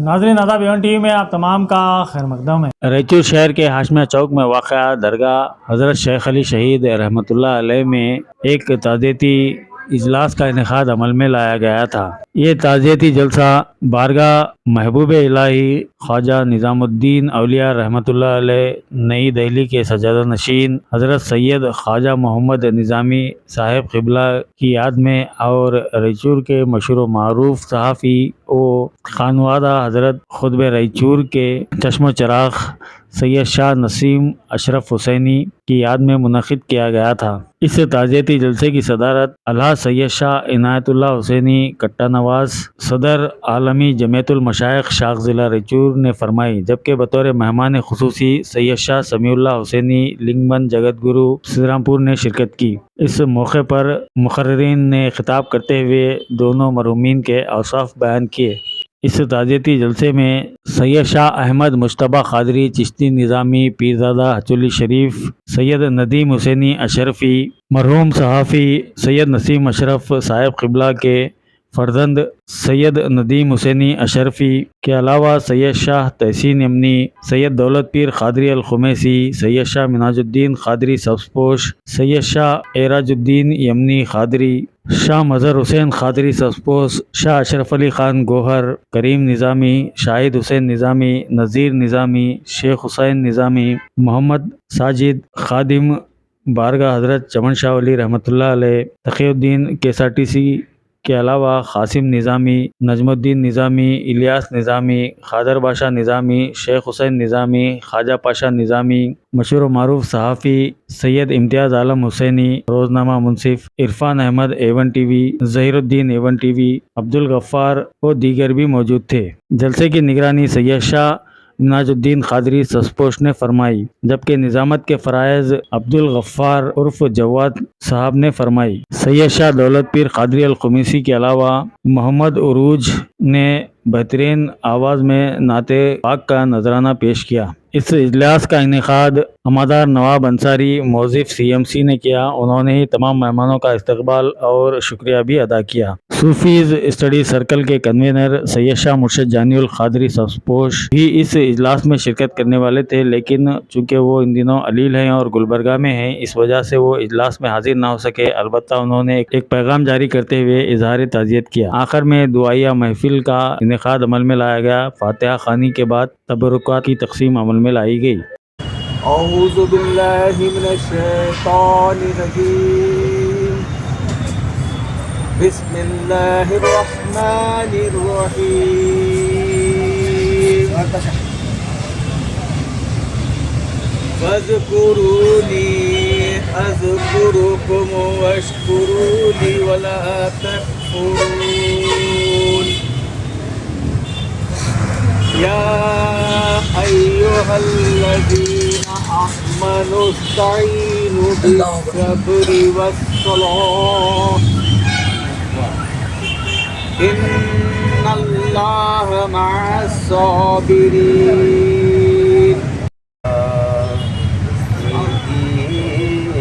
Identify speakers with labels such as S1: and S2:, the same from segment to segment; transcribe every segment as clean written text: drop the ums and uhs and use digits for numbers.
S1: ناظرین آداب، even T وی میں آپ تمام کا خیر مقدم ہے۔ ریچور شہر کے ہاشمیہ چوک میں واقع درگاہ حضرت شیخ علی شہید رحمۃ اللہ علیہ میں ایک تعزیتی اجلاس کا انعقاد عمل میں لایا گیا تھا۔ یہ تعزیتی جلسہ بارگاہ محبوب الہی خواجہ نظام الدین اولیاء رحمۃ اللہ علیہ نئی دہلی کے سجادہ نشین حضرت سید خواجہ محمد نظامی صاحب قبلہ کی یاد میں اور ریچور کے مشہور و معروف صحافی و خانوادہ حضرت خطب ریچور کے چشم و چراغ سید شاہ نسیم اشرف حسینی کی یاد میں منعقد کیا گیا تھا۔ اس تعزیتی جلسے کی صدارت الحاج سید شاہ عنایت اللہ حسینی کٹا نواز صدر عالمی جمعیت المشائخ شاخ ضلع ریچور نے فرمائی، جبکہ بطور مہمان خصوصی سید شاہ سمیع اللہ حسینی لنگمن جگت گرو سدرامپور نے شرکت کی۔ اس موقع پر مقررین نے خطاب کرتے ہوئے دونوں مرحومین کے اوصاف بیان کیے۔ اس تعزیتی جلسے میں سید شاہ احمد مجتبیٰ قادری چشتی نظامی پیرزادہ حچولی شریف سید ندیم حسینی اشرفی مرحوم صحافی سید نسیم اشرف صاحب قبلہ کے فرزند سید ندیم حسینی اشرفی کے علاوہ سید شاہ تحسین یمنی سید دولت پیر قادری الخمیسی سید شاہ مناج الدین قادری سبزپوش سید شاہ اعراج الدین یمنی قادری شاہ مظہر حسین قادری سبزپوش شاہ اشرف علی خان گوہر کریم نظامی شاہد حسین نظامی نذیر نظامی شیخ حسین نظامی محمد ساجد خادم بارگاہ حضرت چمن شاہ ولی رحمۃ اللہ علیہ تقی الدین KSRTC کے علاوہ قاسم نظامی نجم الدین نظامی الیاس نظامی خاجر بادشاہ نظامی شیخ حسین نظامی خواجہ پاشا نظامی مشہور و معروف صحافی سید امتیاز عالم حسینی روزنامہ منصف عرفان احمد ایون ٹی وی ظہیر الدین ایون ٹی وی عبدالغفار اور دیگر بھی موجود تھے۔ جلسے کی نگرانی سید شاہ مناج الدین قادری سبزپوش نے فرمائی، جبکہ نظامت کے فرائض عبدالغفار عرف جواد صاحب نے فرمائی۔ سید شاہ دولت پیر قادری الخمیسی کے علاوہ محمد عروج نے بہترین آواز میں نعت پاک کا نذرانہ پیش کیا۔ اس اجلاس کا انعقاد ہمادار نواب انصاری موظف CMC نے کیا۔ انہوں نے تمام مہمانوں کا استقبال اور شکریہ بھی ادا کیا۔ صوفیز اسٹڈی سرکل کے کنوینر سید شاہ مرشد جانی القادری سبزپوش بھی اس اجلاس میں شرکت کرنے والے تھے، لیکن چونکہ وہ ان دنوں علیل ہیں اور گلبرگہ میں ہیں، اس وجہ سے وہ اجلاس میں حاضر نہ ہو سکے۔ البتہ انہوں نے ایک پیغام جاری کرتے ہوئے اظہار تعزیت کیا۔ آخر میں دعائیہ محفل کا انعقاد عمل میں لایا گیا۔ فاتحہ خوانی کے بعد تبرکات کی تقسیم عمل میں لائی گئی۔
S2: اعوذ باللہ من الشیطان الرجیم، بسم اللہ الرحمن الرحیم، فاذکرونی اذکرکم واشکروا لی ولا تکفرون، یا ایہا الذین آمنوا استعینوا بالصبر والصلاۃ ان اللہ مع الصابرین۔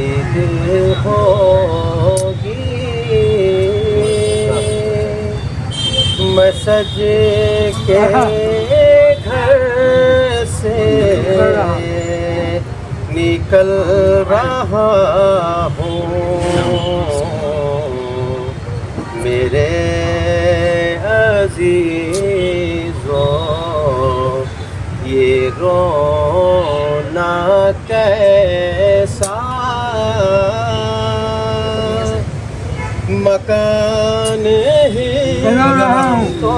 S2: عید ہوگی میں سج کے گھر سے نکل رہا ہوں، میرے عزیزو یہ رونا کیسا مکان ہی تو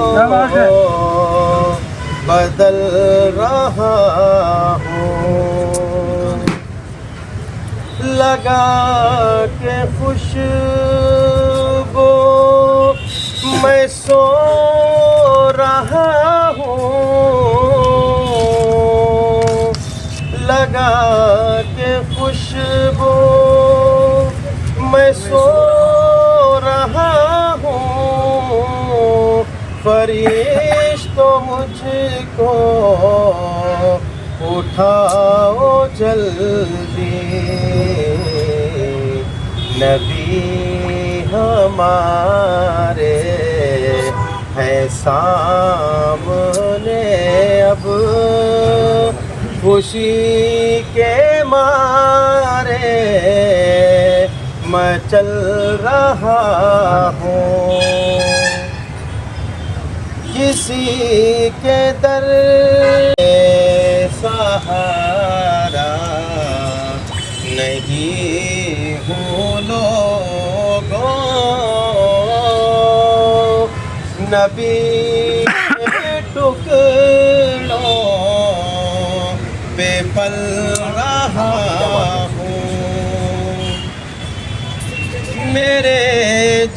S2: بدل رہا ہوں، لگا کے خوشبو میں سو رہا ہوں، لگا کے خوشبو میں سو رہا ہوں، فرشتوں مجھ کو اٹھاؤ جلدی، نبی ہمارے ہے سامنے जब खुशी के मारे मैं चल रहा हूँ, किसी के दर सहारा नहीं हूँ लोगों, नबी के टुकड़ों पे पल रहा हूँ, मेरे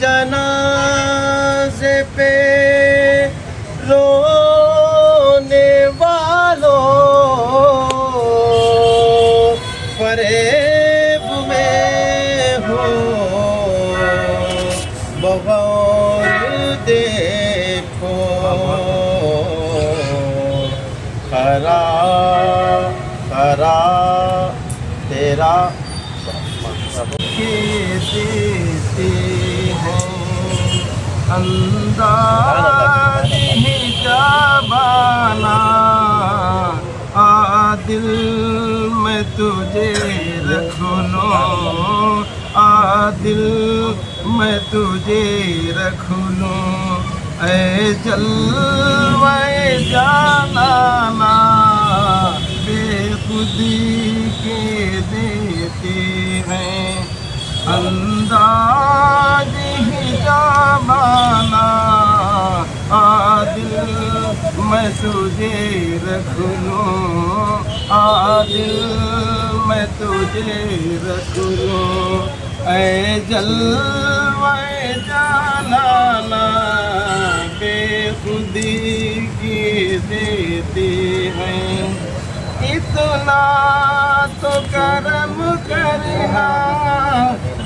S2: जनाजे पे रोने वालों फरेब में हो बगौर देखो, खरा खरा तेरा देती है अंदाज ही जाबाना, आदिल मैं तुझे रख लूं, आदिल मैं तुझे रख लूं, ऐ जलवाए जानाना बेखुदी के देते हैं अंदाज ही जामाना, आदिल मैं तुझे रख लूं, आदिल मैं तुझे रख लूं, ऐ जलवाए जानाना बेखुदी की देते हैं, इतना तो करम करना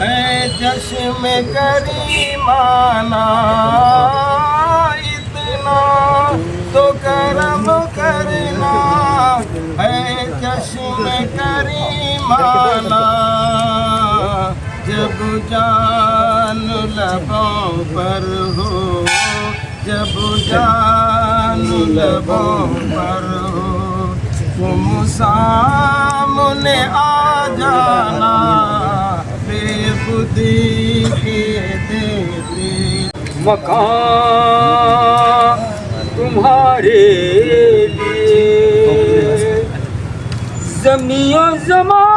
S2: है चश्म करीमाना, इतना तो करम करना है चश्म करीमाना, जब जान लबों पर हो, जब जान लबों पर हो, तुम सामने आ जाना बेखुदी के देते,
S3: मकान तुम्हारे लिए ज़मीं ज़मान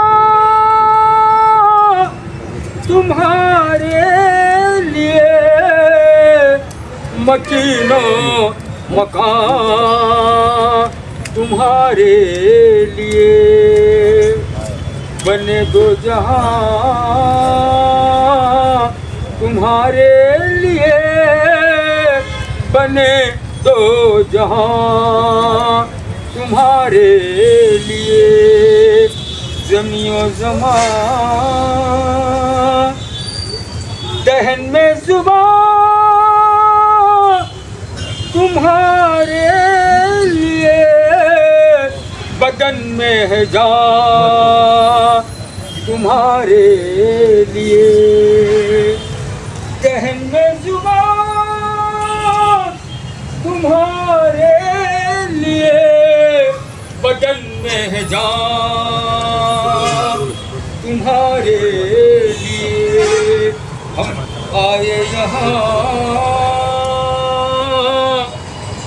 S3: तुम्हारे लिए, मकीनो मकान तुम्हारे लिए, बने दो जहां तुम्हारे लिए, बने दो जहां तुम्हारे लिए, ज़मीं ज़मान दहन में ज़ुबान तुम्हारे लिए, बदन में है जान तुम्हारे लिए, दहन में ज़ुबान तुम्हारे लिए, बदन में है जान तुम्हारे लिए, हम आए यहाँ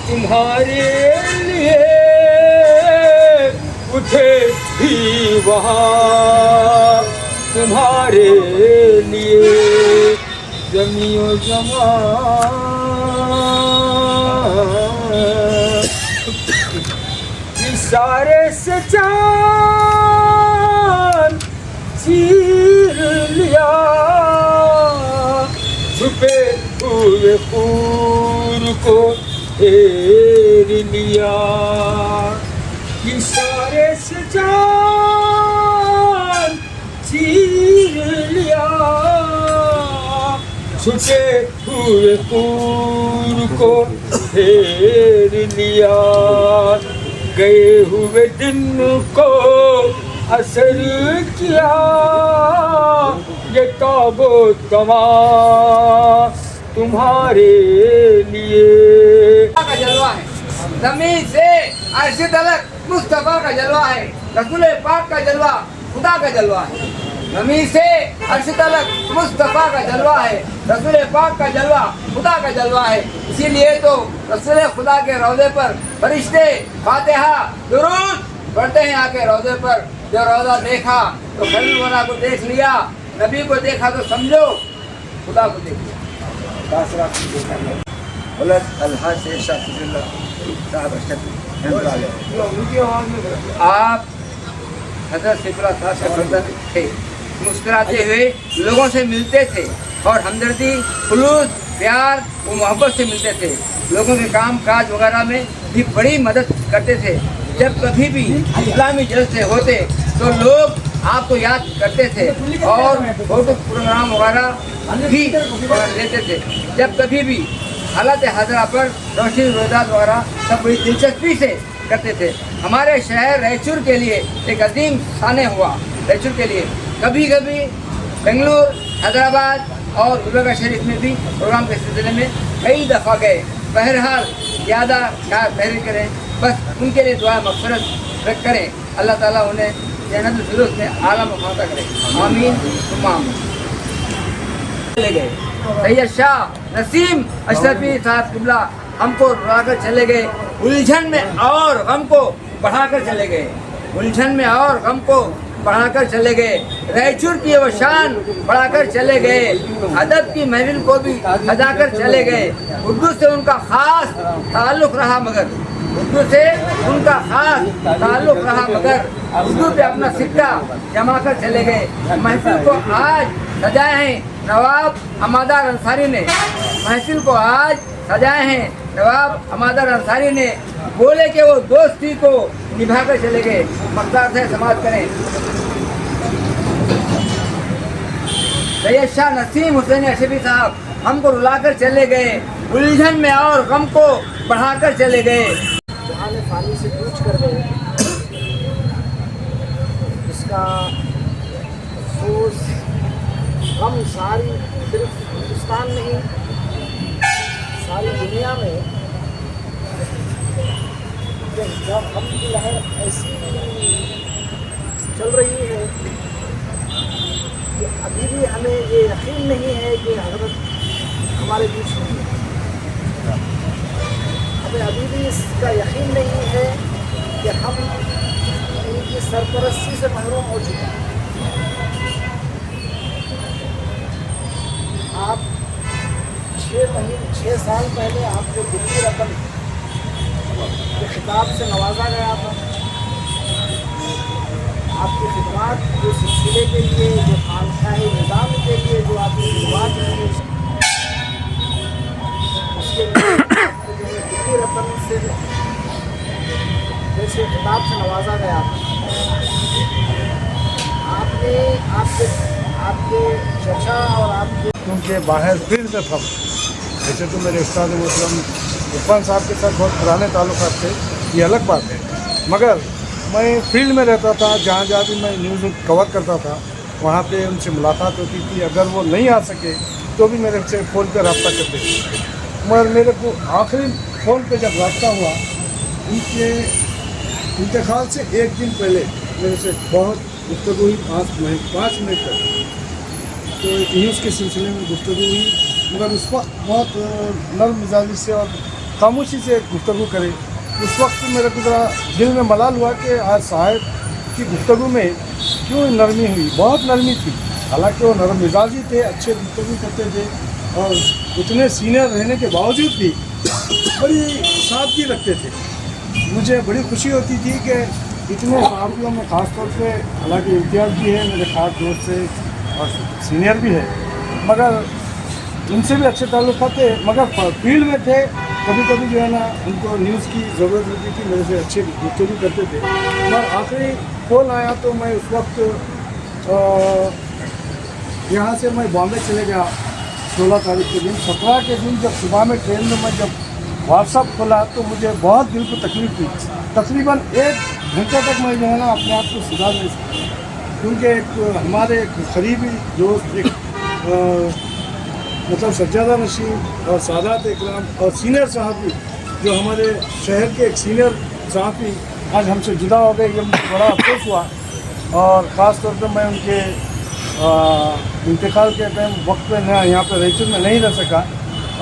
S3: तुम्हारे लिए, उठे भी वहाँ तुम्हारे लिए, ज़मीं ज़मान इशारे से चाँद चीर लिया, छुपे हुए खून को घेर लिया, इशारे से चाँद चीर लिया, छुपे हुए खून को घेर लिया, गए हुए दिन को असर किया, ये ताबो तमा तुम्हारे लिए।
S4: का जलवा है,
S3: जमीन से अर्श तलक मुस्तफ़ा का जलवा है, रसूल पाक का जलवा खुदा का जलवा है। जमीन से अर्श तलक मुस्तफ़ा का जलवा है, रसूल पाक का जलवा खुदा का जलवा है। इसीलिए तो रसूल खुदा के रौदे पर फरिश्ते फातिहा दुरूद पढ़ते हैं आके रौदे पर। जो रौदा देखा तो खलील वरा को देख लिया, नबी को देखा तो समझो खुदा को देख लिया। आप हजरत सिफला साहब से बंधन थे, मुस्कुराते हुए लोगों से मिलते थे और हमदर्दी खुलूस प्यार और मोहब्बत से मिलते थे। लोगों के काम काज वगैरह में भी बड़ी मदद करते थे। जब कभी भी इस्लामी जलसे होते तो लोग आपको याद करते थे और फोटो प्रोग्राम वगैरह भी लेते थे। जब कभी भी हालत हाजरा पर रोशनी रोजात वगैरह सब बड़ी दिलचस्पी से करते थे। हमारे शहर रायचूर के लिए एक अजीम साने हुआ। रायचूर के लिए कभी कभी बेंगलुरु, हैदराबाद और गुलबर्गा शरीफ में भी प्रोग्राम के सिलसिले में कई दफ़ा गए। बहरहाल ज़्यादा क्या तहरीर करें, बस उनके लिए दुआ मग़फ़िरत रख करें। अल्लाह ताला उन्हें जन्नतुल फिरदौस में आला मकाम तक करें। आमीन सुम्मा आमीन। चले गए सैयद शाह नसीम अशरफी साहब किबला हमको रुलाकर चले गए, उलझन में और गम को बढ़ाकर चले गए। उलझन में और गम को बढ़ाकर चले गए। रायचूर की वो शान बढ़ाकर चले गए। अदब की महफिल को भी सजाकर चले गए। उर्दू से उनका खास ताल्लुक़ रहा मगर उर्दू से उनका खास ताल्लुक़ रहा मगर उर्दू पे अपना सिक्का जमा कर चले गए। महफिल को आज सजाए हैं नवाब हमादार अंसारी ने। महफिल को आज सजाए हैं नवाब हमादार अंसारी ने। बोले कि वो दोस्ती को निभा कर चले गए। मकदार से समाप्त करें। सैयद शाह नसीम हुसैन अशरफी साहब हमको रुलाकर चले गए, उलझन में और गम को बढ़ाकर चले गए।
S4: जहान फ़ानी से कूच कर गए, इसका अफसोस गम सारी सिर्फ हिंदुस्तान नहीं सारी दुनिया में जब गम की लहर ऐसी चल रही है कि अभी भी हमें ये यकीन नहीं है कि हज़रत हमारे बीच नहीं है। हमें अभी भी इसका यकीन नहीं है कि हम इनकी सरपरस्ती से महरूम हो चुके हैं। आप 6 साल पहले आपको दिल्ली रकम के खिताब से नवाजा गया था। आपकी खिदमत जो सिलसिले के लिए, जो खानशाही निज़ाम के लिए जो आपकी खिदमत की उसके लिए आपको जो है दिल्ली रकम से जैसे खिताब से नवाजा गया था। आपने आपके चचा और आपके
S2: क्योंकि बाहर फील्ड में था। वैसे तो मेरे उस्ताद मोहतरम इरफान साहब के साथ बहुत पुराने ताल्लुकात थे, ये अलग बात है, मगर मैं फील्ड में रहता था। जहाँ जहाँ भी मैं न्यूज़ कवर करता था वहाँ पे उनसे मुलाकात होती थी। अगर वो नहीं आ सके तो भी मेरे से फ़ोन पे रब्ता करते थे। मगर मेरे को आखिरी फ़ोन पे जब रब्ता हुआ उनके इंतकाल से एक दिन पहले मेरे से बहुत गुफ्तगू हुई, 5 मिनट तक। तो न्यूज़ के सिलसिले में गुफ्तगू हुई, मगर उस वक्त बहुत नर्म मिजाजी से और खामोशी से गुफ्तगू करे। उस वक्त मेरे को ज़रा दिल में मलाल हुआ कि आज साहब की गुफ्तगू में क्यों नरमी हुई। बहुत नरमी थी, हालांकि वो नरम मिजाजी थे, अच्छे गुफ्तगू करते थे और उतने सीनियर रहने के बावजूद भी बड़ी सादगी रखते थे। मुझे बड़ी खुशी होती थी कि इतने साहबियों में ख़ास तौर पे, हालांकि इम्तियाज़ भी है मेरे ख़ास दोस्त से और सीनियर भी है, मगर उनसे भी अच्छे ताल्लुक़ थे, मगर फील्ड में थे। कभी कभी जो है ना उनको न्यूज़ की ज़रूरत होती थी, मेरे से अच्छे गुफ्तगू करते थे। और आखिरी फ़ोन आया तो मैं उस वक्त यहाँ से मैं बॉम्बे चले गया 16 तारीख के दिन। 17 के दिन जब सुबह में ट्रेन में मैं जब व्हाट्सअप खोला तो मुझे बहुत दिल को तकलीफ़ हुई। तकरीबन 1 घंटे तक मैं जो है ना अपने आप को सुधार नहीं सका, क्योंकि एक हमारे एक करीबी दोस्त एक मतलब सज्जादा नशीन और सादात इकराम और सीनियर साहब भी जो हमारे शहर के एक सीनियर सहाफ़ी आज हमसे जुदा हो गए, ये मुझे बड़ा अफसोस हुआ। और ख़ास तौर पर मैं उनके इंतकाल के टाइम वक्त पे न यहाँ पर रैचूर में नहीं रह सका।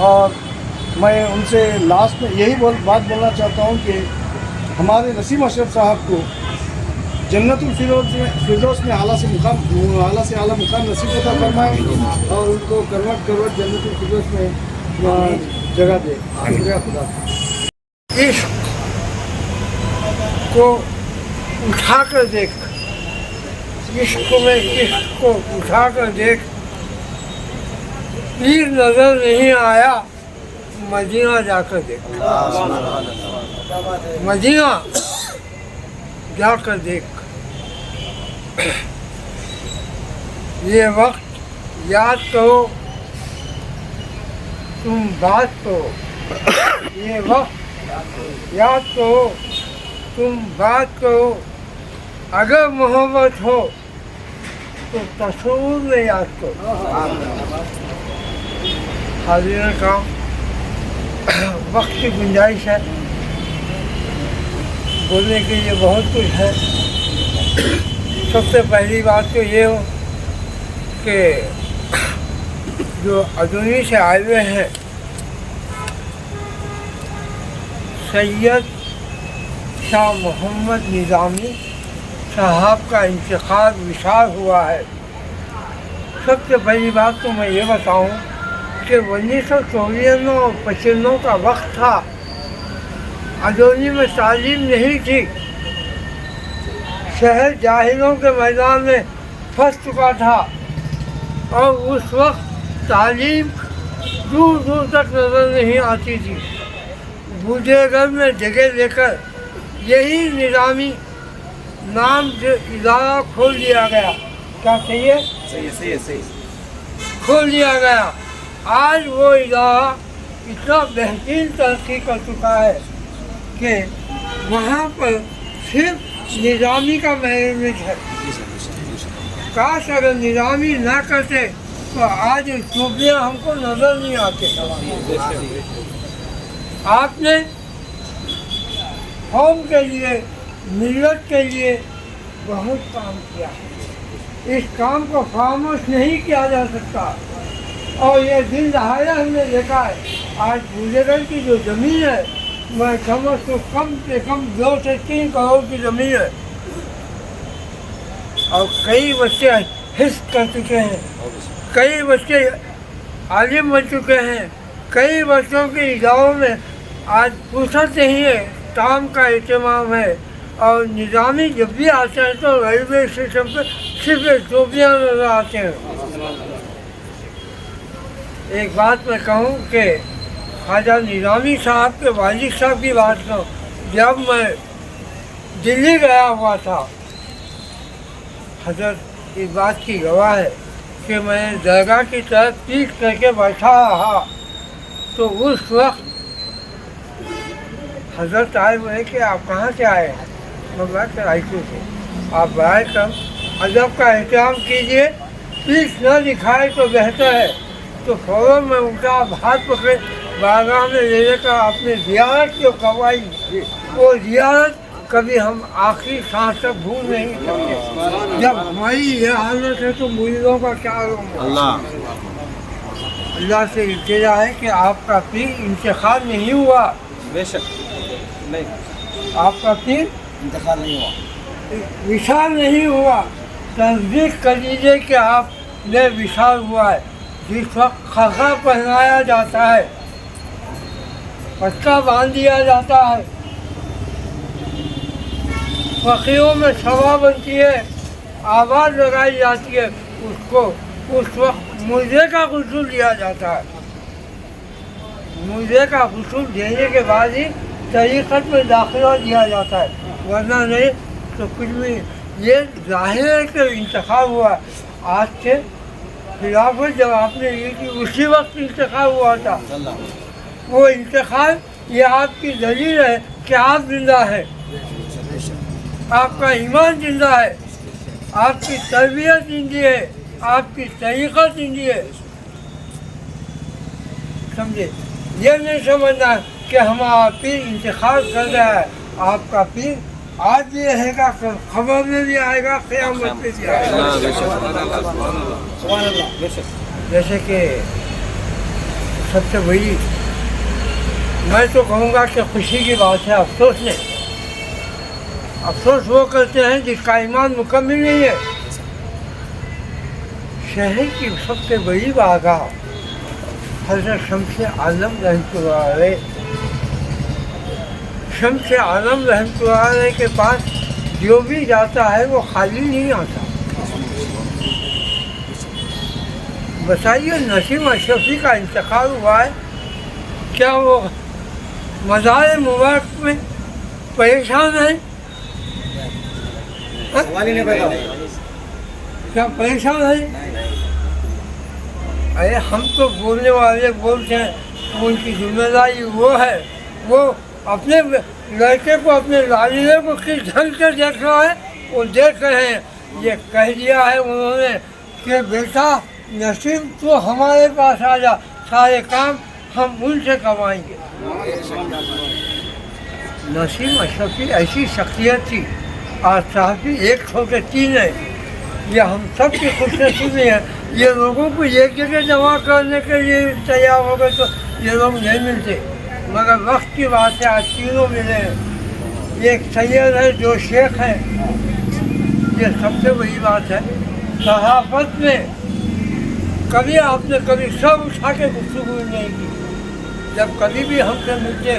S2: और मैं उनसे लास्ट में यही बात बोलना चाहता हूँ कि हमारे नसीम अशरफ साहब को जन्नतुल फिरदौस में आला से आला मुकाम नसीब अता फरमाए और उनको करवट करवट जन्नतुल फिरदौस में जगह दे। शुक्रिया खुदा।
S5: इश्क को उठा कर देख, इश्क में इश्क को उठा कर देख, पीर नजर नहीं आया मदीना जाकर देख, मदीना जाकर देख। ये वक्त याद करो तुम बात करो, ये वक्त याद करो तुम बात करो। अगर मोहब्बत हो तो तस्वीर में याद करो। हाजिर का वक्त की गुंजाइश है, बोलने के लिए बहुत कुछ है। सबसे पहली बात तो ये हो कि जो अदूनी से आए हुए हैं, सैयद शाह मोहम्मद निज़ामी साहब का इंतकाल विशाल हुआ है। सबसे पहली बात तो मैं ये बताऊं कि 1994 और 95 का वक्त था, अदोनी में तालीम नहीं थी, शहर जाहिलों के मैदान में फंस चुका था और उस वक्त तालीम दूर दूर तक नज़र नहीं आती थी। बूढ़ेगढ़ में जगह लेकर यही निज़ामी नाम से इदारा खोल दिया गया। क्या चाहिए? सही खोल दिया गया। आज वो इदारा इतना बेहतरीन तरक्की कर चुका है कि वहाँ पर सिर्फ निज़ामी का मैनेजमेंट है। काश अगर निज़ामी ना करते तो आज सूफियाँ हमको नज़र नहीं आते। आपने कौम के लिए, मिल्लत के लिए बहुत काम किया है। इस काम को खामोश नहीं किया जा सकता और ये दिन दहाड़े हमने देखा है। आज बूढ़ेगढ़ की जो ज़मीन है, मैं समझता हूँ कम से कम 2 से 3 करोड़ की ज़मीन है और कई बच्चे हिस्स कर चुके हैं, कई बच्चे आलिम बन चुके हैं, कई बच्चों के इदारों में आज फुर्सत नहीं है, काम का एहतमाम है। और निज़ामी जब भी आते हैं तो रेलवे स्टेशन पर सिर्फ टोपियाँ नजर आते हैं। एक बात मैं कहूँ कि ख्वाजा निज़ामी साहब के वालिद साहब की बात करूँ, जब मैं दिल्ली गया हुआ था, हजरत इस बात की गवाह है कि मैं दरगाह की तरफ पीठ करके बैठा रहा तो उस वक्त हजरत आए हुए कि आप कहाँ से आए? मैं बात रायपुर से। आप बैठ कर अदब का एहतराम कीजिए, पीठ न दिखाए तो बेहतर है। तो फ़ौरन में उठा, हाथ पकड़े, बारगाह में ले लेकर आपने ज़ियारत जो करवाई, वो ज़ियारत कभी हम आखिरी सांस तक भूल नहीं सकते। जब हमारी ये हालत है तो मुरीदों का क्या होगा? अल्लाह से इल्तिजा है कि आपका पीर इंतखाब नहीं हुआ।
S6: बेशक नहीं,
S5: आपका पीर
S6: इंतकाल नहीं हुआ,
S5: विशाल नहीं हुआ। तस्दीक कर लीजिए कि आपने विशाल हुआ है। जिस वक्त खसा पहनाया जाता है, पट्टा बांध दिया जाता है, फकीरों में सभा बनती है, आवाज़ लगाई जाती है, उसको उस वक्त मुर्दे का गुस्ल दिया जाता है। मुर्दे का गुस्ल देने के बाद ही तरीक़त में दाखिला दिया जाता है, वरना नहीं तो कुछ भी। ये ज़ाहिर है कि इंतखाब हुआ। आज से खिलाफत जब आपने ली थी उसी वक्त इंतखाब हुआ था। वो इंतखाब ये आपकी दलील है कि आप जिंदा है, आपका ईमान जिंदा है, आपकी तरबियत जिंदी है, आपकी तरीक़त जिंदी है। समझे? ये नहीं समझना کہ ہمارا پیر انتخاب کر رہا ہے. آپ کا پیر آج بھی رہے گا, کل خبر میں بھی آئے گا, قیامت میں بھی آئے گا. جیسے کہ سب سے بڑی میں تو کہوں گا کہ خوشی کی بات ہے, افسوس نہیں. افسوس وہ کرتے ہیں جس کا ایمان مکمل نہیں ہے. شہر کی سب سے بڑی بارگاہ حضرت شمس عالم رحمۃ اللہ علیہ, شمس عالم رحمۃ اللہ علیہ کے پاس جو بھی جاتا ہے وہ خالی نہیں آتا. بتائیے نسیم اشرفی کا انتقال ہوا ہے, کیا وہ مزار مبارک میں پریشان ہیں؟ کیا پریشان ہیں؟ ارے ہم تو بولنے والے بولتے ہیں, ان کی ذمہ داری وہ ہے, وہ اپنے لڑکے کو, اپنے لالے کو کس ڈھنگ سے دیکھ رہا ہے وہ دیکھ رہے ہیں. یہ کہہ دیا ہے انہوں نے کہ بیٹا نسیم تو ہمارے پاس آ جا, سارے کام ہم ان سے کروائیں گے. نسیم اشرفی ایسی شخصیت تھی. آج صحافی 103 ہے. یہ ہم سب کی خوش نصیبی ہے. یہ لوگوں کو ایک جگہ جمع کرنے کے لیے تیار ہو گئے تو یہ لوگ نہیں ملتے, مگر وقت کی بات ہے آج تینوں ملے ہیں. ایک سید ہے, جو شیخ ہے. یہ سب سے بڑی بات ہے. صحافت میں کبھی آپ نے کبھی سب اٹھا کے گفتگو نہیں کی. جب کبھی بھی ہم سے ملتے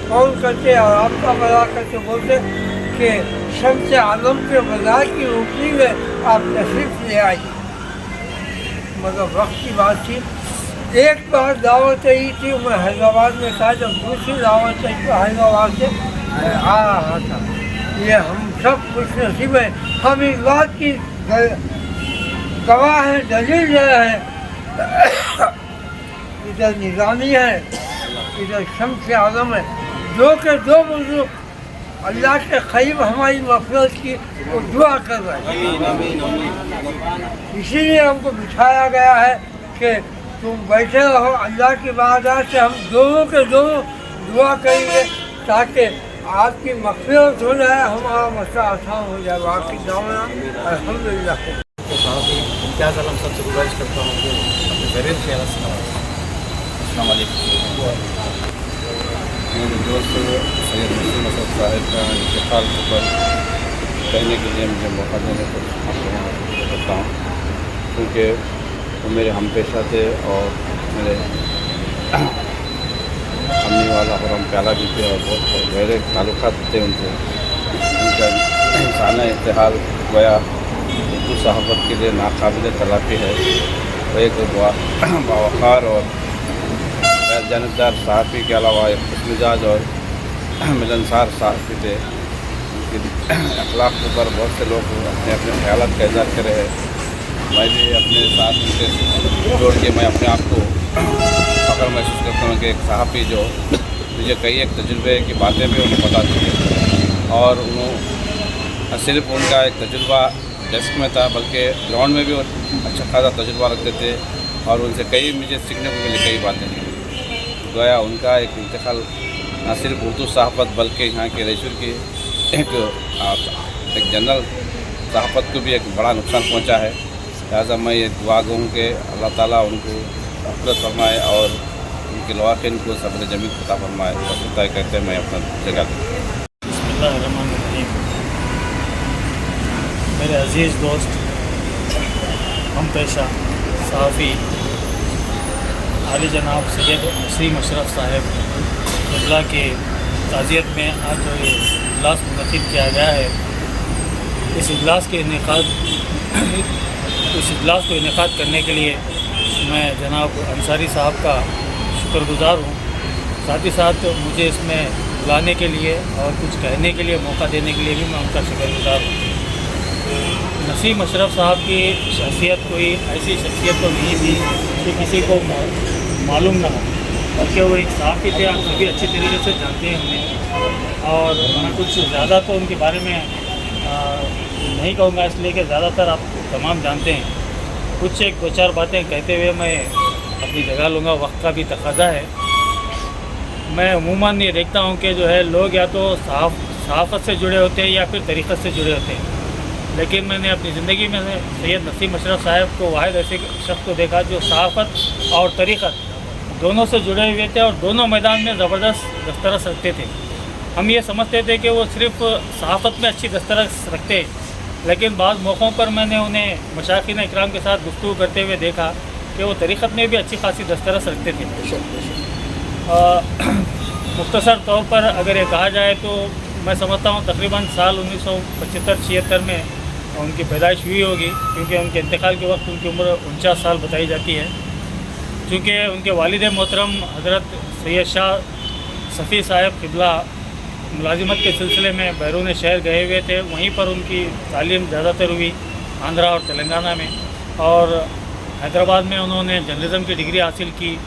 S5: فون کرتے اور آپ کا بلا کرتے بولتے کہ شمس عالم کے بازار کی روشنی میں آپ تشریف لے آئیے. مگر وقت کی بات تھی. ایک بار دعوت رہی تھی, میں حیدرآباد میں تھا, جب دوسری دعوت رہی تو حیدرآباد سے آ رہا تھا. یہ ہم سب خوش نصیب ہیں. ہم اس بات کی گواہ ہیں, دلیل دے رہے ہیں. ادھر نظامی ہے, ادھر شمس عالم ہے, جو کہ دو بزرگ اللہ کے قریب ہماری مغفرت کی وہ دعا کر رہے ہیں. اسی لیے ہم کو بٹھایا گیا ہے کہ تم بیٹھے رہو. اللہ کی بارگاہ سے ہم دونوں کے دونوں دعا کریں گے تاکہ آپ کی مغفرت ہو جائے, ہمارا مسئلہ آسان ہو جائے. باقی دعوانا الحمدللہ.
S6: امتیاز عالم صاحب سے گزارش کرتا ہوں کہ اپنے ذریعے سے السلام علیکم. میرے دوست سید نسیم اشرف صاحب کا انتقال پر کہنے کے لیے مجھے موقع دینے کو کرتا ہوں, کیونکہ وہ میرے ہم پیشہ تھے اور میرے امی والا اور ہم پیالہ بھی تھے اور بہت گہرے تعلقات تھے ان سے. ان کا انسانہ انتقال گویا اردو صحافت کے لیے ناقابل تلافی ہے. وہ ایک باوقار اور غیر جانبدار صحافی کے علاوہ ایک خوش مزاج اور ملنسار صحافی تھے. ان کے اخلاق کے اوپر بہت سے لوگ اپنے اپنے خیالات کا اظہار کرے ہیں. میں بھی اپنے ساتھ ان سے جوڑ کے میں اپنے آپ کو فخر محسوس کرتا ہوں کہ ایک صحافی جو مجھے کئی ایک تجربے کی باتیں بھی انہیں بتا چکے, اور انہوں صرف ان کا ایک تجربہ ڈیسک میں تھا بلکہ گراؤنڈ میں بھی وہ اچھا خاصا تجربہ رکھتے تھے, اور ان سے کئی مجھے سیکھنے کو ملی کئی باتیں. گویا ان کا ایک انتقال نہ صرف اردو صحافت بلکہ یہاں کے ریچور کی ایک جنرل صحافت کو بھی ایک بڑا نقصان پہنچا ہے. لہٰذا میں یہ دعا گو ہوں کہ اللہ تعالیٰ ان کو مغفرت فرمائے اور ان کے لواحقین کو صبر جمیل عطا فرمائے. طے کرتے میں اپنا جگہ دوں.
S1: بسم اللہ الرحمن الرحیم. میرے عزیز دوست ہم پیشہ صحافی عالی جناب سید نسیم اشرف صاحب قبلہ کی تعزیت میں آج جو یہ اجلاس منعقد کیا گیا ہے, اس اجلاس کو انعقاد کرنے کے لیے میں جناب انصاری صاحب کا شکر گزار ہوں. ساتھ ہی ساتھ مجھے اس میں بلانے کے لیے اور کچھ کہنے کے لیے موقع دینے کے لیے بھی میں ان کا شکر گزار ہوں. نسیم اشرف صاحب کی شخصیت کوئی ایسی شخصیت تو نہیں تھی کہ کسی کو معلوم نہ ہو, بلکہ وہ ایک صحافی تھے. آپ سبھی اچھی طریقے سے جانتے ہیں انہیں, اور میں کچھ زیادہ تو ان کے بارے میں نہیں کہوں گا, اس لیے کہ زیادہ تر آپ تمام جانتے ہیں. کچھ ایک دو چار باتیں کہتے ہوئے میں اپنی جگہ لوں گا, وقت کا بھی تقاضا ہے. मैं अमूमन ये देखता हूँ कि जो है लोग या तो सहाफ़त से जुड़े होते हैं या फिर तरीक़त से जुड़े होते हैं, लेकिन मैंने अपनी ज़िंदगी में सैयद नसीम अशरफ साहब को वाहिद ऐसे शख्स को देखा जो सहाफ़त और तरीक़त दोनों से जुड़े हुए थे और दोनों मैदान में ज़बरदस्त दस्तरस रखते थे। हम ये समझते थे कि वो सिर्फ़ सहाफ़त में अच्छी दस्तरस रखते, लेकिन बाज़ मौक़ों पर मैंने उन्हें मशाइख़ीन इकराम के साथ गुफ्तगू करते हुए देखा कि वो तरीक़त में भी अच्छी खासी दस्तरस रखते थे। मुख्तसर तौर पर अगर ये कहा जाए तो मैं समझता हूँ तकरीबन साल 1975-76 में उनकी पैदाइश हुई होगी, क्योंकि उनके इंतकाल के वक्त उनकी उम्र 49 साल बताई जाती है। चूँकि उनके वालिद मोहतरम हज़रत सैयद शाह सफ़ी साहब क़िबला मुलाजिमत के सिलसिले में बैरून शहर गए हुए थे, वहीं पर उनकी तालीम ज़्यादातर हुई आंध्रा और तेलंगाना में, और हैदराबाद में उन्होंने जर्नलिज़म की डिग्री हासिल की।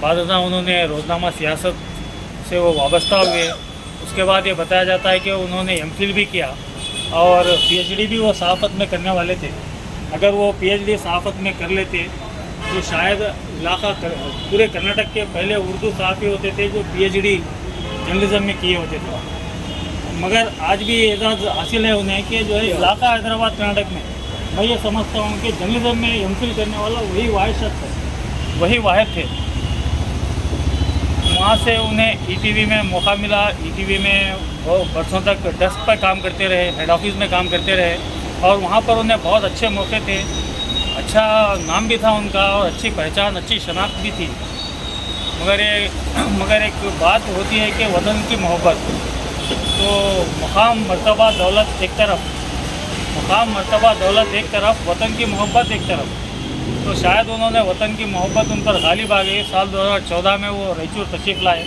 S1: बाद उन्होंने रोज़नामा सियासत से वो वाबस्ता हुए। उसके बाद ये बताया जाता है कि उन्होंने एमफिल भी किया और पीएचडी भी वो सहाफ़त में करने वाले थे। अगर वो पीएचडी सहाफ़त में कर लेते तो शायद इलाका पूरे कर्नाटक के पहले उर्दू सहाफ़ी होते थे जो पीएचडी जर्नलिज़म में किए होते थे। मगर आज भी एजाज़ हासिल है उन्हें कि जो है इलाका हैदराबाद कर्नाटक में, मैं ये समझता हूँ कि जर्नलिज़म में एमफिल करने वाला वही वाहिद शख्स है, वही वाहिद थे। वहाँ से उन्हें ईटीवी में मौका मिला। ईटीवी में वो बरसों तक डेस्क पर काम करते रहे, हेड ऑफिस में काम करते रहे, और वहाँ पर उन्हें बहुत अच्छे मौके थे, अच्छा नाम भी था उनका और अच्छी पहचान, अच्छी शनाख्त भी थी। मगर एक बात होती है कि वतन की मोहब्बत, तो मुकाम मर्तबा दौलत एक तरफ, मुकाम मर्तबा दौलत एक तरफ, वतन की मोहब्बत एक तरफ। तो शायद उन्होंने वतन की मोहब्बत उन पर गालिब आ गई। साल 2014 में वो रायचूर तशरीफ़ लाए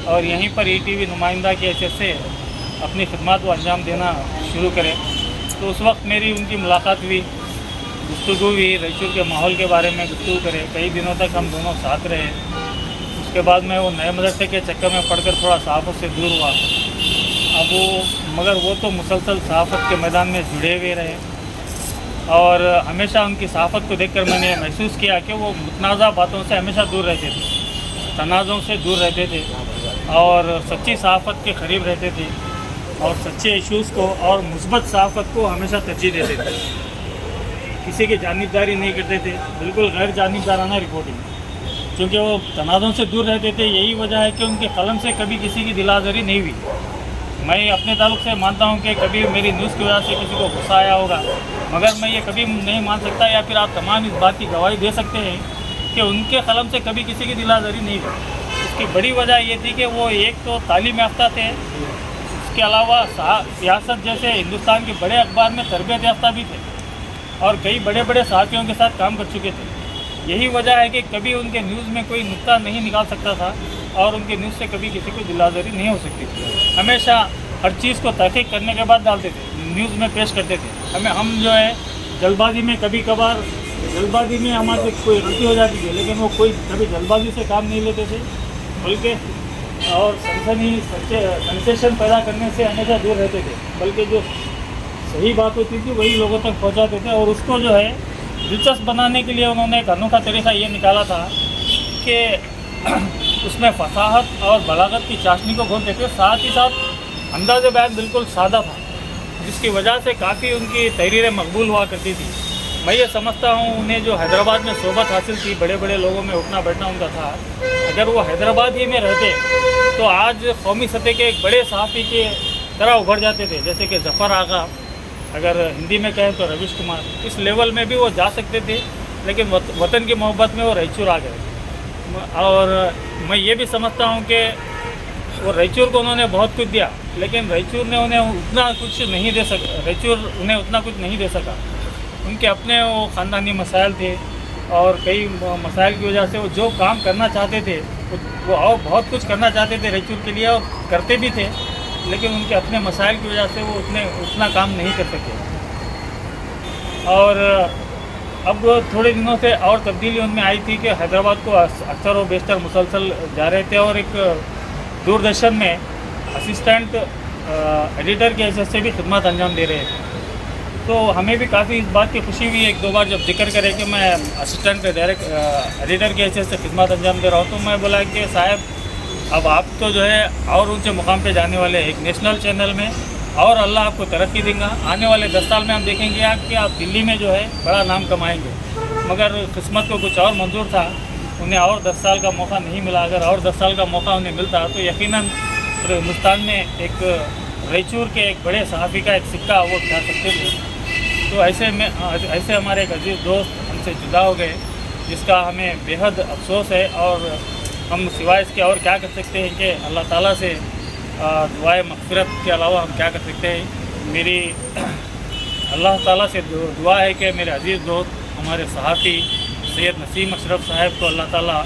S1: और यहीं पर ईटीवी नुमाइंदा की हैसियत से अपनी खिदमत को अंजाम देना शुरू करे। तो उस वक्त मेरी उनकी मुलाकात हुई, गुफ्तगू हुई, रायचूर के माहौल के बारे में गुफ्तगू करे। कई दिनों तक हम दोनों साथ रहे। उसके बाद मैं वो नए मदरसे के चक्कर में पढ़कर थोड़ा सहाफ़त से दूर हुआ। मगर वो तो मुसलसल सहाफ़त के मैदान में जुड़े हुए रहे और हमेशा उनकी सहाफ़त को देखकर मैंने महसूस किया कि वो मुतनाज़ा बातों से हमेशा दूर रहते थे, तनाज़ों से दूर रहते थे और सच्ची सहाफ़त के करीब रहते थे और सच्चे इश्यूज़ को और मुस्बत सहाफ़त को हमेशा तरजीह देते थे। किसी की जानिबदारी नहीं करते थे, बिल्कुल गैर जानिबदाराना रिपोर्टिंग। क्योंकि वो तनाज़ों से दूर रहते थे, यही वजह है कि उनके कलम से कभी किसी की दिलाज़री नहीं हुई। मैं अपने ताल्लुक़ से मानता हूँ कि कभी मेरी न्यूज़ की वजह से किसी को गुस्सा आया होगा, मगर मैं ये कभी नहीं मान सकता या फिर आप तमाम इस बात की गवाही दे सकते हैं कि उनके कलम से कभी किसी की दिलाज़री नहीं हुई। इसकी बड़ी वजह ये थी कि वो एक तो तालीम याफ्ता थे, इसके अलावा सियासत जैसे हिंदुस्तान के बड़े अखबार में तरबियत याफ्ता भी थे और कई बड़े बड़े सहाफ़ियों के साथ काम कर चुके थे। यही वजह है कि कभी उनके न्यूज़ में कोई नुक्ता नहीं निकाल सकता था और उनके न्यूज़ से कभी किसी को दिलाज़री नहीं हो सकती थी। हमेशा हर चीज़ को तहक़ीक़ करने के बाद डालते थे, न्यूज़ में पेश करते थे। हम जो है जल्दबाजी में कभी कभार जल्दबाजी में हमारे कोई गलती हो जाती थी, लेकिन वो कोई कभी जल्दबाजी से काम नहीं लेते थे, बल्कि और सेंसेशन पैदा करने से हमेशा दूर रहते थे, बल्कि जो सही बात होती थी वही लोगों तक पहुंचाते थे। और उसको जो है दिलचस्प बनाने के लिए उन्होंने एक अनोखा तरीक़ा ये निकाला था कि उसमें फसाहत और बलागत की चाशनी को घोलते थे, साथ ही साथ अंदाज़ बयान बिल्कुल सादा था, जिसकी वजह से काफ़ी उनकी तहरीरें मकबूल हुआ करती थी। मैं ये समझता हूँ उन्हें जो हैदराबाद में सोबत हासिल थी, बड़े बड़े लोगों में उठना बैठना उनका था, अगर वो हैदराबाद ही में रहते तो आज कौमी सतह के एक बड़े सहाफ़ी के तरह उभर जाते थे, जैसे कि ज़फ़र आगा, अगर हिंदी में कहें तो रविश कुमार। इस लेवल में भी वो जा सकते थे, लेकिन वतन की मोहब्बत में वो रायचूर आ गए। और मैं ये भी समझता हूँ कि वो रायचूर को उन्होंने बहुत कुछ दिया, लेकिन रायचूर ने उन्हें उतना कुछ नहीं दे सका, रायचूर उन्हें उतना कुछ नहीं दे सका। उनके अपने वो ख़ानदानी मसाइल थे और कई मसाइल की वजह से वो जो काम करना चाहते थे वो और बहुत कुछ करना चाहते थे रायचूर के लिए और करते भी थे, लेकिन उनके अपने मसाइल की वजह से वो उतना काम नहीं कर सके। और अब थोड़े दिनों से और तब्दीली उनमें आई थी कि हैदराबाद को अक्सर व बेशतर मुसलसल जा रहे थे और एक दूरदर्शन में असिस्टेंट एडिटर की हैसियत से भी खिदमत अंजाम दे रहे थे। तो हमें भी काफ़ी इस बात की खुशी हुई एक दो बार जब जिक्र करें कि मैं असिस्टेंट एडिटर की हैसियत से खिदमत अंजाम दे रहा हूँ, तो मैं बोला कि साहब अब आप तो जो है और ऊंचे मुकाम पे जाने वाले हैं, एक नेशनल चैनल में, और अल्लाह आपको तरक्की देगा। आने वाले 10 साल में हम देखेंगे कि आप दिल्ली में जो है बड़ा नाम कमाएंगे। मगर किस्मत को कुछ और मंजूर था, उन्हें और 10 साल का मौका नहीं मिला। अगर और 10 साल का मौका उन्हें मिलता तो यकीनन पूरे हिंदुस्तान में एक रायचूर के एक बड़े सहाफ़ी का एक सिक्का वो उठा सकते थे। तो ऐसे हमारे एक अजीज़ दोस्त हमसे जुदा हो गए, जिसका हमें बेहद अफसोस है। और हम सिवाय इसके और क्या कर सकते हैं कि अल्लाह ताला से दुआए मग़फ़िरत के अलावा हम क्या कर सकते हैं। मेरी अल्लाह ताला से दुआ है कि मेरे अजीज़ दोस्त हमारे सहाफ़ी सैयद नसीम अशरफ साहब को अल्लाह ताला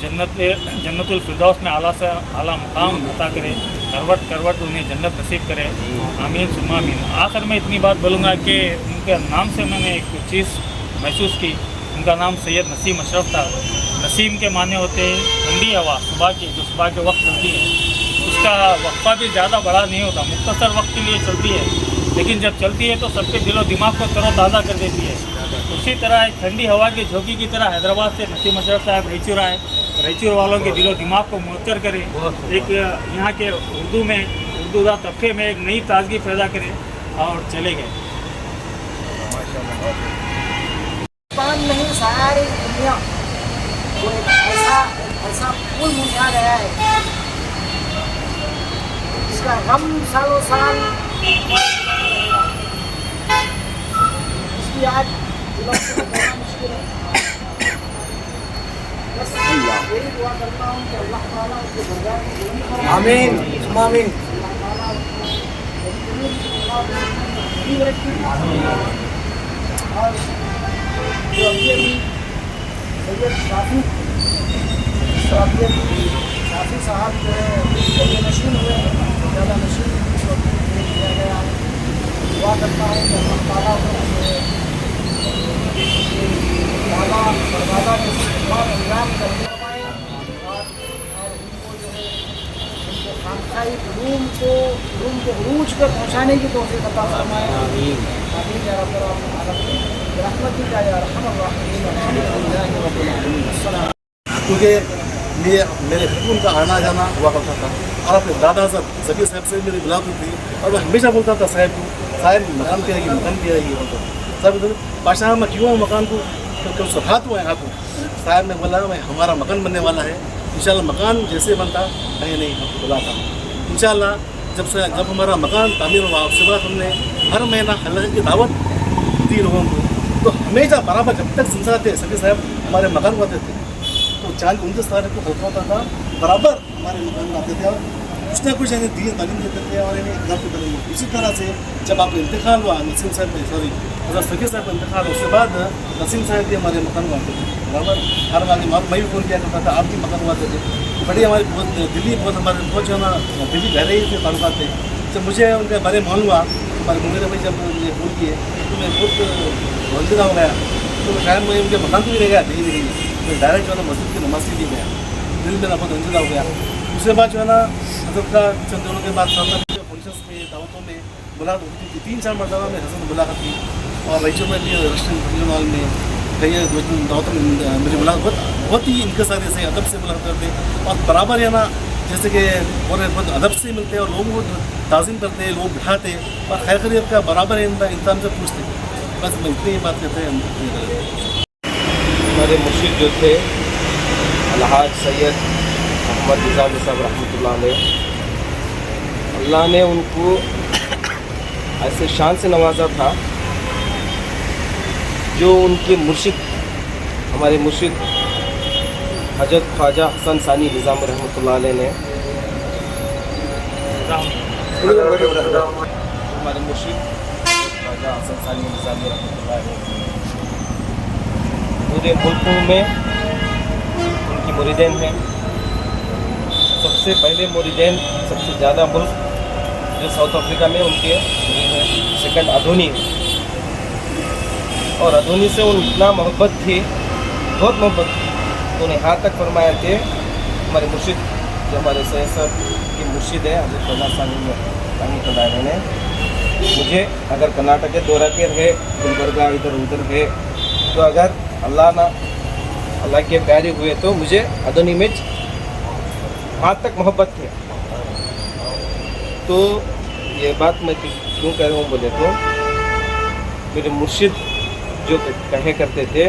S1: जन्नतुल फिरदौस में आला से आला मुकाम अता करे, करवट करवट उन्हें जन्नत नसीब करे, आमीन सुम्मा आमीन। आखिर में इतनी बात बोलूँगा कि उनके नाम से मैंने एक चीज़ महसूस की। उनका नाम सैयद नसीम अशरफ था। नसीम के माने होते हैं ठंडी हवा सुबह की, जो सुबह के वक्त चलती है। उसका वक्फा भी ज़्यादा बड़ा नहीं होता, मुख्तसर वक्त के लिए चलती है, लेकिन जब चलती है तो सबके दिलो दिमाग को तरोताज़ा कर देती है। उसी तरह एक ठंडी हवा की झोंकी की तरह हैदराबाद से नसीम अशरफ साहब रायचूर आए, रायचूर वालों के दिलो दिमाग को मुअत्तर करे, एक यहाँ के उर्दूदा तबके में एक नई ताजगी पैदा करे और चले गए।
S4: पान नहीं सारी दुनिया वो एक ऐसा पुल मुझा गया है जिसका गम सालों साल इसकी आज दिलों से बताना मुश्किल है। बस यही दुआ करता हूँ कि अल्लाह ताला उसके दरगाह में बुलंद करे।
S5: आमीन आमीन।
S4: और जो अभी सैयद शाफी साहब जो है जगह नशीन हुए हैं, ज़्यादा नशीन किया गया है। दुआ करता हूँ कि अल्लाह ताला परवादा के इंतजाम करने पाएँ और उनको जो है उनको खानसाई रूम को उरूज पर पहुँचाने की तौफीक अता फरमाए। आमीन या रब्बल आलमीन रहमतिका या अरहमर राहिमीन अल्हम्दुलिल्लाहि रब्बिल आलमीन। अस्सलाम।
S7: क्योंकि मेरे घर में उनका आना जाना हुआ करता था और अपने दादा ज़कीर साहब से मेरी मुलाकात थी और मैं हमेशा बोलता था साहब को, साहब मकान पे आएगी, मकान पे आएगी। साहब बादशाह मैं क्यों मकान को तो हाथ हुआ है हाथ में। साहब ने बोला मैं हमारा मकान बनने वाला है, इंशाल्लाह मकान जैसे बनता कहीं नहीं हमको बुलाता। इंशाल्लाह जब हमारा मकान तामीर हुआ उसके बाद हमने हर महीना हल्के की दावत दी लोगों को। तो हमेशा बराबर जब तक जिंदा थे ज़कीर साहब हमारे मकान को आते थे तो 49 तारीख को हल्का होता था, बराबर हमारे मकान में आते थे और कुछ ना कुछ यानी दीन तालीम देते थे और यानी घर पे करेंगे। इसी तरह से जब आपका इंतकाल हुआ नसीम साहब ज़कीर साहब का इंतकाल, उसके बाद नसीम साहब भी हमारे मकान में आते थे बराबर। हर वाले मैं भी फ़ोन किया करता था, आप भी मकान में आते थे। बड़ी हमारी हमारे बहुत जो है ना दिल्ली गहरे ही थे ताल्लुकात थे। जब मुझे उनके बारे में मालूम हुआ हमारे मुंगेर भाई जब मुझे फ़ोन किए तो मैं बहुत रंजीदा हो गया। तो शायद मैं उनके मकान को भी नहीं गया, नहीं गई मैं डायरेक्ट जो है ना मस्जिद की नमाज के लिए गया। दिल में बहुत रंजीदा हो गया। उसके बाद जो है ना हज़रत का चंद दिनों के बाद फंक्शंस में दावतों में मुलाकात होती थी। 3-4 मरतबा में हसन मुलाकात की और रायचूर में भी रेस्टोरेंट फंक्शन हॉल में कई दावतों में मेरी मुलाकात बहुत ही इनकसारी से अदब से मुलाकात करते और बराबर है ना जैसे कि बहुत अदब से मिलते और लोगों को ताज़ीम करते, लोग बिठाते और खैर खैरियत का बराबर इंसान से पूछते। बस मैं इतनी ही बात करते हैं।
S8: हमारे मुर्शिद जो थे अलहाज सैयद अहमद निज़ामी साहब रहमतुल्लाह अलैह, अल्लाह ने उनको ऐसे शान से नवाजा था जो उनके मुर्शिद हमारे मुर्शिद हजरत ख्वाजा हसन सानी निज़ाम रहमतुल्लाह अलैह ने हमारे मुर्शिद ख्वाजा हसन सानी निज़ाम रहमतुल्लाह अलैह पूरे मुल्क में उनकी मुरीदैन हैं। सबसे पहले मुरीदैन सबसे ज़्यादा मुल्क जो साउथ अफ्रीका में उनके मुरीद हैं। सेकंड अधोनी और अधोनी से उन इतना मोहब्बत थी, बहुत मोहब्बत थी। तो उन्हें यहाँ तक फरमाया थे हमारे मुर्शिद जो हमारे सैयद साहब के मुर्शिद है हज़रत ख्वाजा सानी ने मुझे अगर कर्नाटक के दौरा पे रहे गुलबर्गा इधर उधर है तो अगर अल्लाह के प्यारे हुए तो मुझे अदोनी में वहाँ तक मोहब्बत थी। तो ये बात मैं क्यों कह रहा हूँ बोले तो मेरे मुर्शिद जो कहे करते थे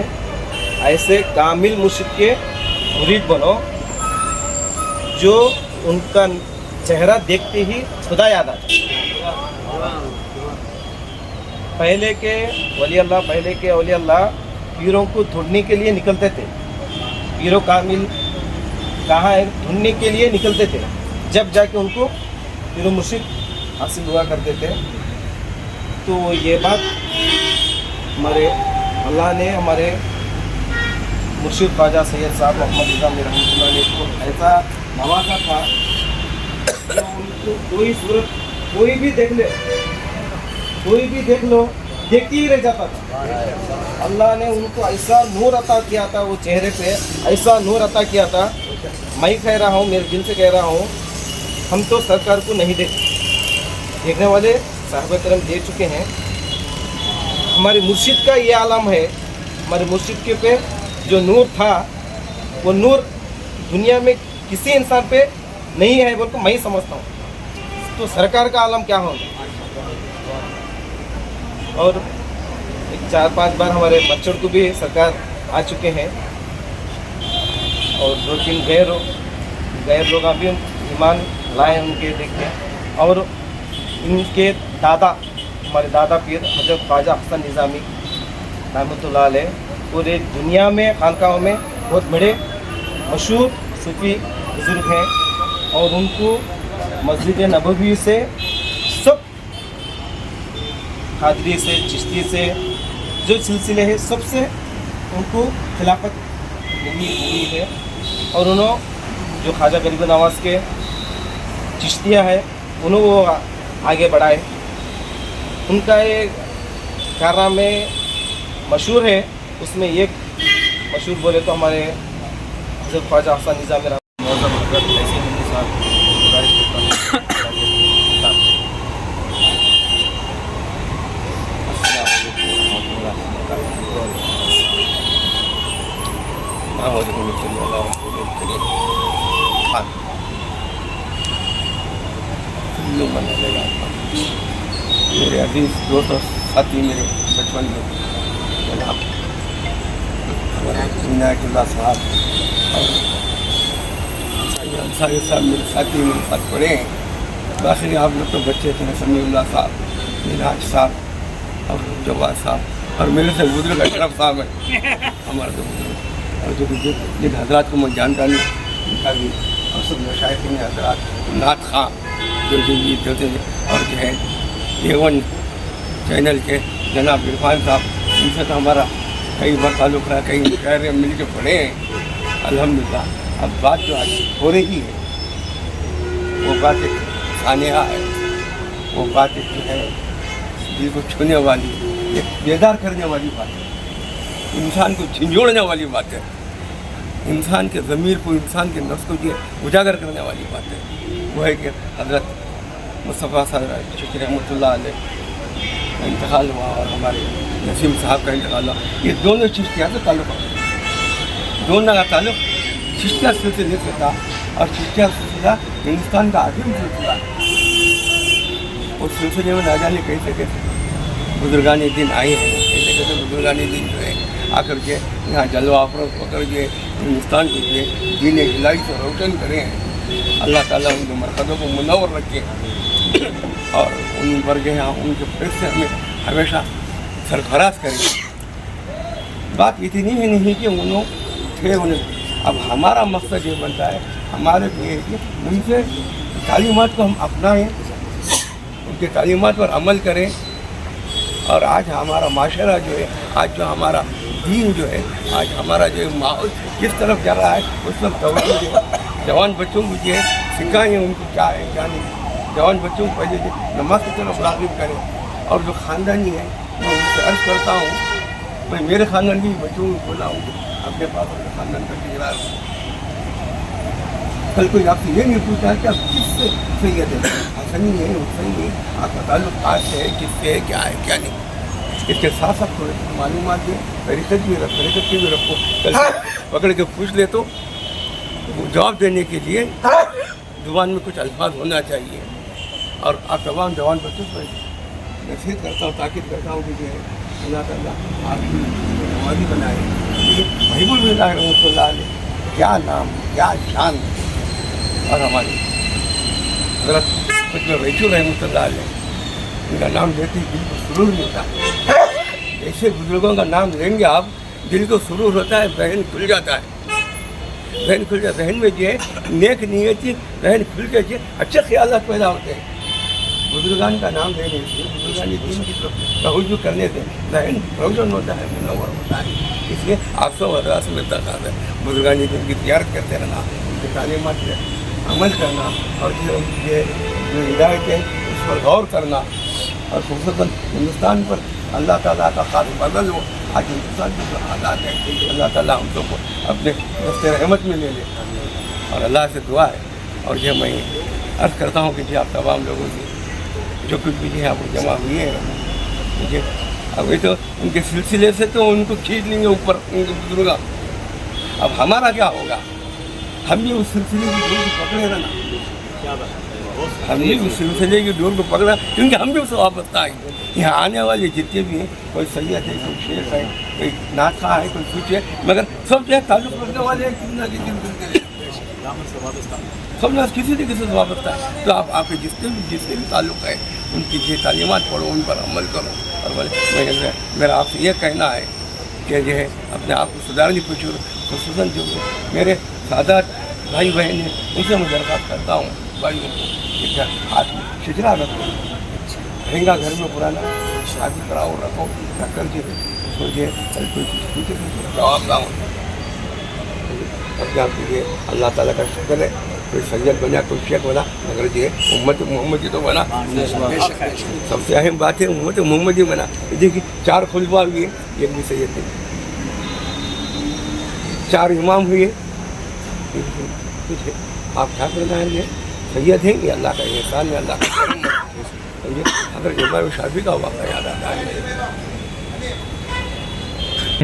S8: ऐसे कामिल मुर्शिद के मुरीद बनो जो उनका चेहरा देखते ही खुदा याद आ जाए। पहले के वली अल्लाह पीरों को ढूंढने के लिए निकलते थे। पीरों कामिल कहाँ है ढूंढने के लिए निकलते थे, जब जाके उनको पीरों मुर्शिद हासिल हुआ करते थे। तो ये बात हमारे अल्लाह ने हमारे मुर्शिद ख्वाजा सैयद साहब मोहम्मद निज़ामी रहमतुल्लाह अलैह को ऐसा नवाजा था कि उनको कोई सूरत कोई भी देख लो देखती ही रह जाता था। अल्लाह ने उनको ऐसा नूर अता किया था, वो चेहरे पे ऐसा नूर अता किया था। मैं कह रहा हूँ, मेरे दिल से कह रहा हूँ, हम तो सरकार को नहीं देखने वाले साहब करम दे चुके हैं। हमारे मुर्शिद का ये आलम है, हमारे मुर्शिद के पे जो नूर था वो नूर दुनिया में किसी इंसान पे नहीं है बोल तो मैं समझता हूँ। तो सरकार का आलम क्या होगा। और एक 4-5 बार हमारे बच्चों को भी सरकार आ चुके हैं और 2-3 गैर लोग अभी ईमान लाए उनके देख के। और इनके दादा हमारे दादा पीर हजरत ख्वाजा हसन निज़ामी रहमतुल्लाह अलैह पूरे दुनिया में खानकाहों में बहुत बड़े मशहूर सूफी बुज़ुर्ग हैं और उनको मस्जिद नबवी से सब कादरी से चिश्ती से जो सिलसिले हैं सबसे उनको खिलाफत मिली है। और उन्होंने जो ख्वाजा गरीब नवाज़ के चिश्तिया है उन्होंने वो आगे बढ़ाए। उनका एक कारनामे मशहूर है, उसमें एक मशहूर बोले तो हमारे हज़रत ख्वाजा हसन निज़ामी
S9: मेरे अजीज दोस्त और साथी मेरे बचपन में जनाब इनायतुल्लाह साहब और अंसारी साहब मेरे साथी मेरे साथ पढ़े हैं। बाकी आप लोग तो बच्चे थे, समीउल्लाह साहब, मिनाज साहब और जवाद साहब और मेरे से बुजुर्ग अशरफ साहब है हमारे तो बुजुर्ग। और जो जिन हजरात को मैं जानता नहीं उनका भी और सब मशाइख ने हजरात नात खां जो ये चलते थे और जो है A1 चैनल के जनाब इरफान साहब, उनसे तो हमारा कई बार ताल्लुक़ रहा, कई शहर में मिल के पढ़े हैं अल्हम्दुलिल्लाह। अब बात जो आज हो रही है वो बात एक सानिया है, वो बात एक जो है दिल को छूने वाली, एक बेदार करने वाली बात है, इंसान को झिंझोड़ने वाली बात है, इंसान के ज़मीर को, इंसान के नफ्स को जो उजागर करने वाली बात है। वो है कि हज़रत मुस्तफ़ा साहब रहमतुल्लाह अलैह का इंतकाल हुआ और हमारे नसीम साहब का इंतकाल हुआ। ये दोनों चिश्तिया से ताल्लुक़ है, दोनों का ताल्लुक़ चिश्तिया सिलसिले से था और चिश्तिया सिलसिला हिंदुस्तान का आदिम सिलसिला। उस सिलसिले में ना जाने कैसे कैसे बुजुर्गानी दिन आए हैं, कैसे कैसे बुजुर्गानी दिन जो है आकर के यहाँ जलवा अफरोज होकर के हिंदुस्तान को जो दीन इलाही से रोशन करें हैं। अल्लाह ताला उनके मरकज़ों को मुनव्वर रखे और उन पर के यहाँ उनके फिर से हमें हमेशा सरफराज करें। बात इतनी ही नहीं कि उन्होंने थे उन्हें, अब हमारा मकसद ये बनता है हमारे लिए कि उनसे तालीमात को हम अपनाएं, उनके तालीमात पर अमल करें। और आज हमारा माशरा जो है, आज जो हमारा दीन जो है, आज हमारा जो माहौल किस तरफ जा रहा है उस पर तवज्जो दें। जवान बच्चों को जो है सिखाएँ उनको क्या है क्या नहीं। जवान बच्चों को पहले जो नमाज की तरफ राग़िब करें। और जो ख़ानदानी है मैं उनसे अर्ज़ करता हूँ, मैं मेरे ख़ानदान के बच्चों को बोला हूँ अपने पास अपने ख़ानदान का किराया। कल कोई आपसे ये नहीं पूछा कि आप किससे सैयद है, हसनी है, हुसैनी है, आपका ताल्लुक़ कहाँ से है, किससे है, क्या है क्या नहीं। इसके साथ साथ थोड़े मालूमात दें, तरीक़त भी रखो, कल पकड़ के पूछ ले तो वो जवाब देने के लिए जुबान में कुछ अल्फाज होना चाहिए। और आप तमाम जवान बच्चों पर नसीहत करता हूँ, ताकीद करता हूँ कि जो है अल्लाह ताला आपकी नवाजी बनाए। महबूब मिला है रहमतुल्लाह अलैह, क्या नाम, क्या शान। और हमारे हज़रत कुछ में रईचू रहमतुल्लाह अलैह, उनका नाम लेते ही दिल को सुरूर मिलता है। ऐसे बुजुर्गों का नाम लेंगे आप, दिल को सुरूर होता है, बहन खुल जाता है, बहन खुल जाता है। बहन में जो है नेक नीयती, बहन खुल के जो अच्छे ख्यालात पैदा होते हैं। बुजुर्गान का नाम लेने से, बुजुर्गानी दीन की तरफ तवज्जो करने से बहन रोशन होता है, मुनव्वर होता है। इसलिए आपसे वरास में दरकार है बुजुर्गानी दीन की ज़ियारत करते रहना, उनकी तालीमात पर अमल करना, और जो हिदायत है उस पर गौर करना। और खुसूसन हिंदुस्तान पर अल्लाह ताला का खास फजल हो। आज हिंदुस्तान के जो हालात हैं, अल्लाह ताला हम सबको अपने दस्ते रहमत में ले ले। और अल्लाह से दुआ है, और ये मैं अर्ज़ करता हूँ कि जी आप तमाम लोगों से जो कुछ भी है आपको जमा हुए हैं, मुझे अभी तो उनके सिलसिले से तो उनको खींच लेंगे ऊपर उनके बुजुर्ग। अब हमारा क्या होगा? हम भी उस सिलसिले की डोर को पकड़े रहना, हम भी उस सिलसिले की डोर को पकड़ा, क्योंकि हम भी उससे वापस आए। यहाँ आने वाले जितने भी हैं, कोई सैयद है, कोई शेख है, कोई नाथा है, कोई कुछ है, मगर सब जो है ताल्लुक़ रखने वाले हैं किसी न किसी सब लोग किसी न किसी से वाबस्ता है। तो आप आपके जिसके भी ताल्लुक़ है उनकी ये तालीमात पढ़ो, उन पर अमल करो। और मेरा आपसे ये कहना है कि जो है अपने आप को सुधारने की कोशिश, खुसूसन जो मेरे सादात भाई बहन हैं उनसे मैं दरख्वास्त करता हूँ, भाइयों को हाथ में शिजरा रखो, महंगा घर में पुराना शादी कराओ रखो, रख कर के सोचिए कल कोई जवाब ना हो। अपने आप के अल्लाह ताला का शुक्र है, कोई सैयद बना, कोई शेख बना, मगर जो है उम्मत मोहम्मदी तो बना। सबसे अहम बात है उम्मत मोहम्मदी बना। देखिए 4 खुलफा हुए, एक भी सैयद नहीं, 4 इमाम हुए, कुछ है। आप क्या करना है? सैयद हैं, ये अल्लाह का एहसान है, अल्लाह का करम है। अगर इमाम शाफी का वाक़ा याद आता है,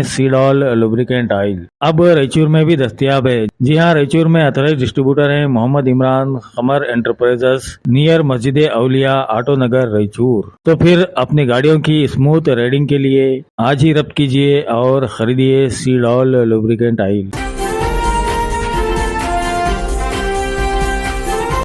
S1: सीडॉल लुब्रिकेंट ऑयल अब रायचूर में भी दस्तयाब है। जी हाँ, रायचूर में अथराइज डिस्ट्रीब्यूटर हैं मोहम्मद इमरान कमर एंटरप्राइजेस, नियर मस्जिद औलिया, आटो नगर, रायचूर। तो फिर अपनी गाड़ियों की स्मूथ राइडिंग के लिए आज ही रब्त कीजिए और खरीदिए सीडॉल लुब्रिकेंट ऑयल।